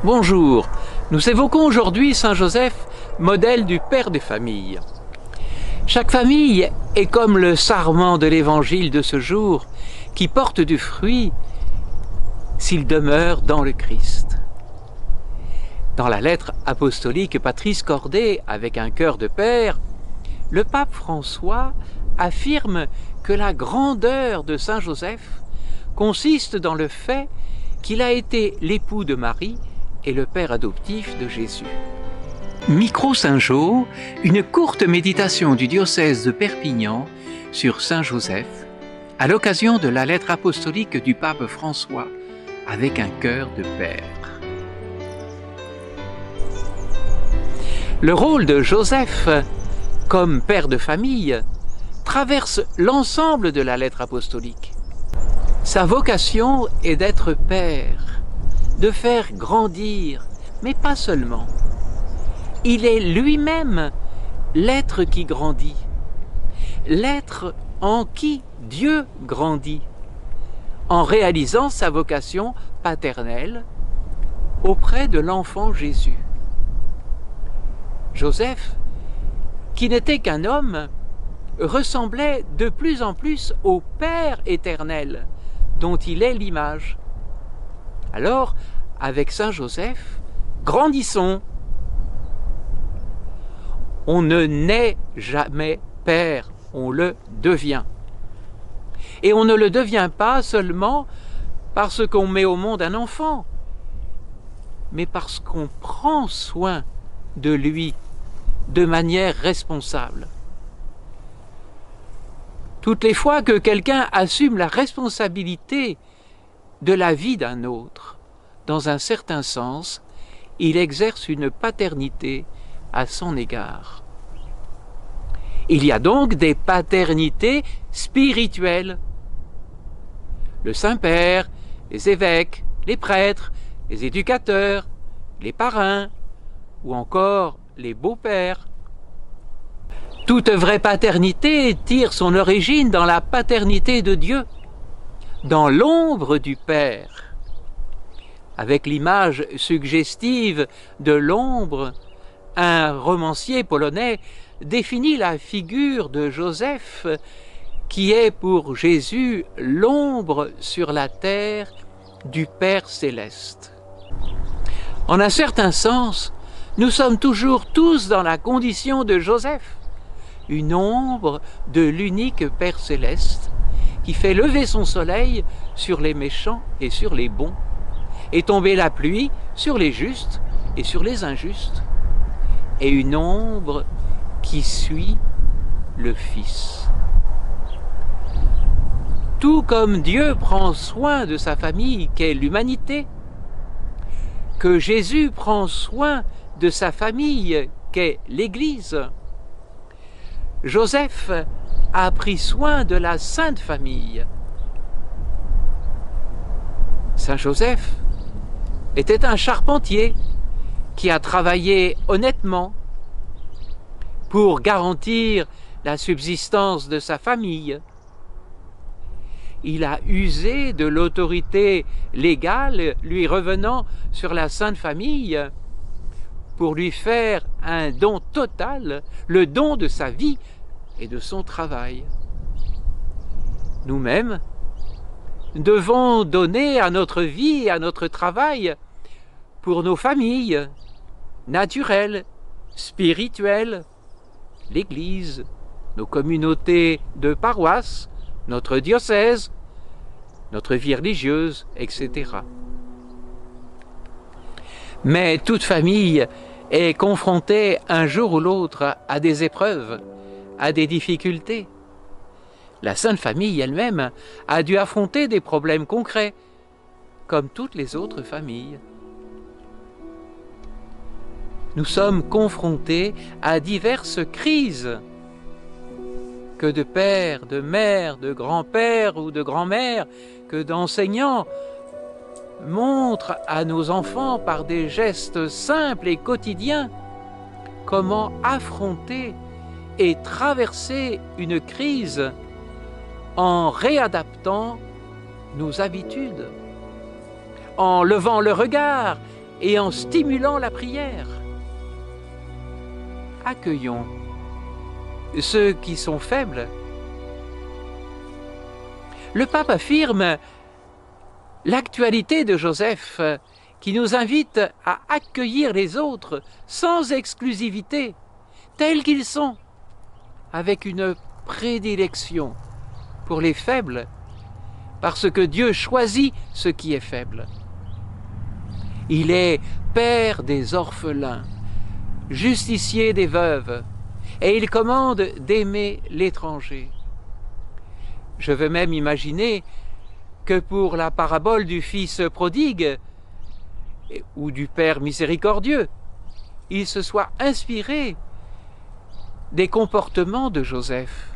Bonjour, nous évoquons aujourd'hui Saint Joseph, modèle du Père des familles. Chaque famille est comme le sarment de l'évangile de ce jour qui porte du fruit s'il demeure dans le Christ. Dans la lettre apostolique Patris Cordé avec un cœur de père, le pape François affirme que la grandeur de Saint Joseph consiste dans le fait qu'il a été l'époux de Marie et le père adoptif de Jésus. Micro Saint-Jean, une courte méditation du diocèse de Perpignan sur Saint Joseph, à l'occasion de la lettre apostolique du pape François, avec un cœur de père. Le rôle de Joseph, comme père de famille, traverse l'ensemble de la lettre apostolique. Sa vocation est d'être père, de faire grandir, mais pas seulement. Il est lui-même l'être qui grandit, l'être en qui Dieu grandit, en réalisant sa vocation paternelle auprès de l'enfant Jésus. Joseph, qui n'était qu'un homme, ressemblait de plus en plus au Père éternel, dont il est l'image. Alors, avec Saint Joseph, grandissons. On ne naît jamais père, on le devient. Et on ne le devient pas seulement parce qu'on met au monde un enfant, mais parce qu'on prend soin de lui de manière responsable. Toutes les fois que quelqu'un assume la responsabilité de la vie d'un autre, dans un certain sens, il exerce une paternité à son égard. Il y a donc des paternités spirituelles. Le Saint-Père, les évêques, les prêtres, les éducateurs, les parrains, ou encore les beaux-pères. Toute vraie paternité tire son origine dans la paternité de Dieu, dans l'ombre du Père. Avec l'image suggestive de l'ombre, un romancier polonais définit la figure de Joseph qui est pour Jésus l'ombre sur la terre du Père céleste. En un certain sens, nous sommes toujours tous dans la condition de Joseph, une ombre de l'unique Père céleste qui fait lever son soleil sur les méchants et sur les bons, et tomber la pluie sur les justes et sur les injustes, et une ombre qui suit le Fils. Tout comme Dieu prend soin de sa famille qu'est l'humanité, que Jésus prend soin de sa famille qu'est l'Église, Joseph a pris soin de la Sainte Famille. Saint Joseph était un charpentier qui a travaillé honnêtement pour garantir la subsistance de sa famille. Il a usé de l'autorité légale lui revenant sur la Sainte Famille pour lui faire un don total, le don de sa vie et de son travail. Nous-mêmes devons donner à notre vie et à notre travail pour nos familles naturelles, spirituelles, l'Église, nos communautés de paroisse, notre diocèse, notre vie religieuse, etc. Mais toute famille est confrontée un jour ou l'autre à des épreuves, à des difficultés. La Sainte Famille elle-même a dû affronter des problèmes concrets, comme toutes les autres familles. Nous sommes confrontés à diverses crises. que de pères, de mères, de grands-pères ou de grands-mères, que d'enseignants montrent à nos enfants par des gestes simples et quotidiens comment affronter et traverser une crise en réadaptant nos habitudes, en levant le regard et en stimulant la prière. Accueillons ceux qui sont faibles. Le pape affirme l'actualité de Joseph qui nous invite à accueillir les autres sans exclusivité, tels qu'ils sont, avec une prédilection pour les faibles, parce que Dieu choisit ce qui est faible. Il est père des orphelins, justicier des veuves, et il commande d'aimer l'étranger. Je veux même imaginer que pour la parabole du fils prodigue ou du père miséricordieux, il se soit inspiré des comportements de Joseph.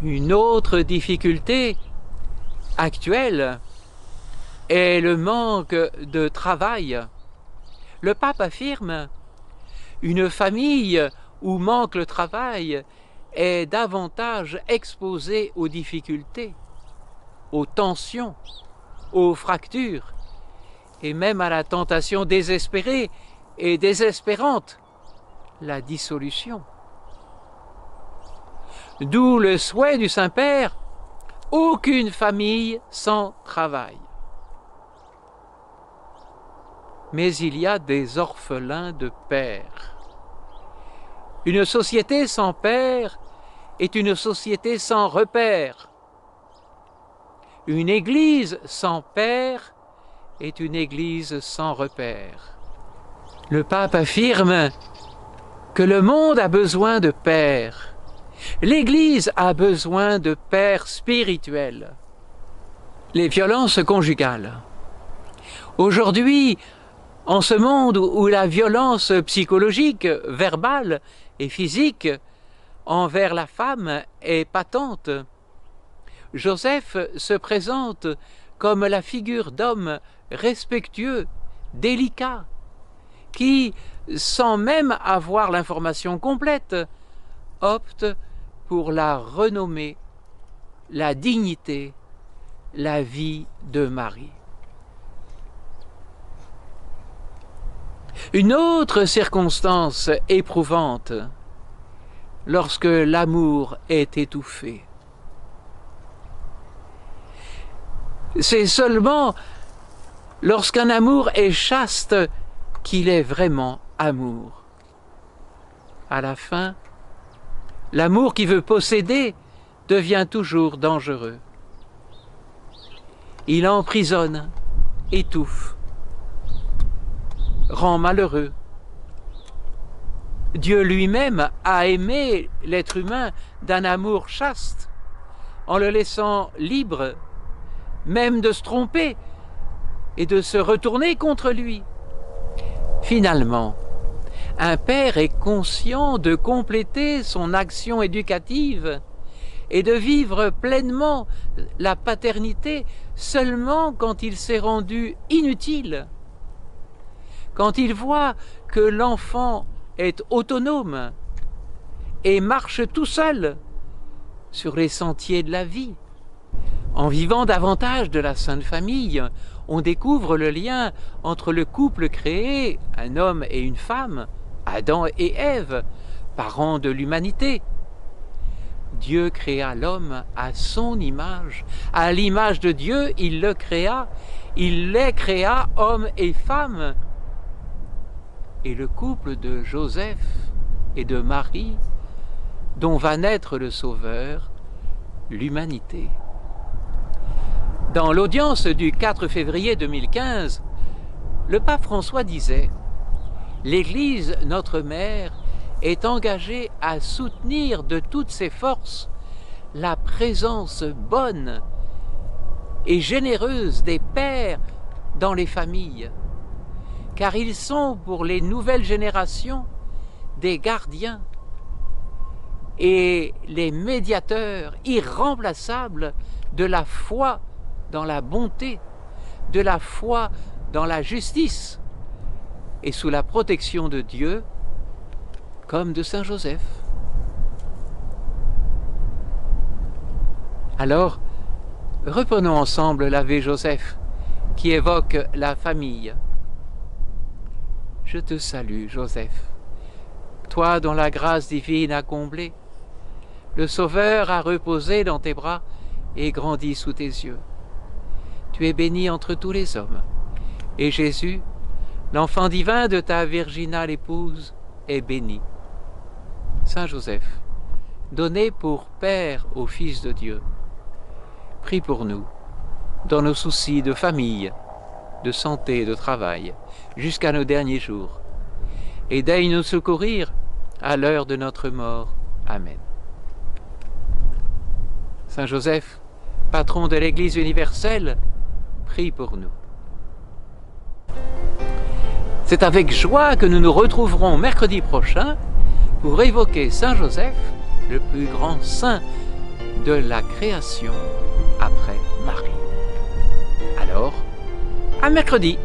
Une autre difficulté actuelle est le manque de travail. Le pape affirme: une famille où manque le travail est davantage exposée aux difficultés, aux tensions, aux fractures et même à la tentation désespérée et désespérante, la dissolution. D'où le souhait du Saint-Père: aucune famille sans travail. Mais il y a des orphelins de père. Une société sans père est une société sans repère. Une église sans père est une église sans repère. Le pape affirme que le monde a besoin de pères. L'Église a besoin de pères spirituels. Les violences conjugales. Aujourd'hui, en ce monde où la violence psychologique, verbale et physique envers la femme est patente, Joseph se présente comme la figure d'homme respectueux, délicat, qui, sans même avoir l'information complète, opte pour la renommée, la dignité, la vie de Marie. Une autre circonstance éprouvante, lorsque l'amour est étouffé. C'est seulement lorsqu'un amour est chaste qu'il est vraiment amour. À la fin, l'amour qui veut posséder devient toujours dangereux. Il emprisonne, étouffe, rend malheureux. Dieu lui-même a aimé l'être humain d'un amour chaste, en le laissant libre, même de se tromper et de se retourner contre lui. Finalement, un père est conscient de compléter son action éducative et de vivre pleinement la paternité seulement quand il s'est rendu inutile, quand il voit que l'enfant est autonome et marche tout seul sur les sentiers de la vie. En vivant davantage de la Sainte Famille, on découvre le lien entre le couple créé, un homme et une femme, Adam et Ève, parents de l'humanité. Dieu créa l'homme à son image. À l'image de Dieu, il le créa. Il les créa, hommes et femmes. Et le couple de Joseph et de Marie, dont va naître le Sauveur, l'humanité. Dans l'audience du 4 février 2015, le pape François disait: « L'Église, notre mère, est engagée à soutenir de toutes ses forces la présence bonne et généreuse des pères dans les familles, car ils sont pour les nouvelles générations des gardiens et les médiateurs irremplaçables de la foi dans la bonté, de la foi dans la justice, et sous la protection de Dieu, comme de Saint Joseph. Alors, reprenons ensemble l'Ave Joseph, qui évoque la famille. Je te salue, Joseph, toi dont la grâce divine a comblé. Le Sauveur a reposé dans tes bras et grandi sous tes yeux. Tu es béni entre tous les hommes, et Jésus, l'enfant divin de ta virginale épouse, est béni. Saint Joseph, donné pour Père au Fils de Dieu, prie pour nous, dans nos soucis de famille, de santé, de travail, jusqu'à nos derniers jours, et daigne nous secourir à l'heure de notre mort. Amen. Saint Joseph, patron de l'Église universelle, prie pour nous. C'est avec joie que nous nous retrouverons mercredi prochain pour évoquer Saint Joseph, le plus grand saint de la création après Marie. Alors, à mercredi!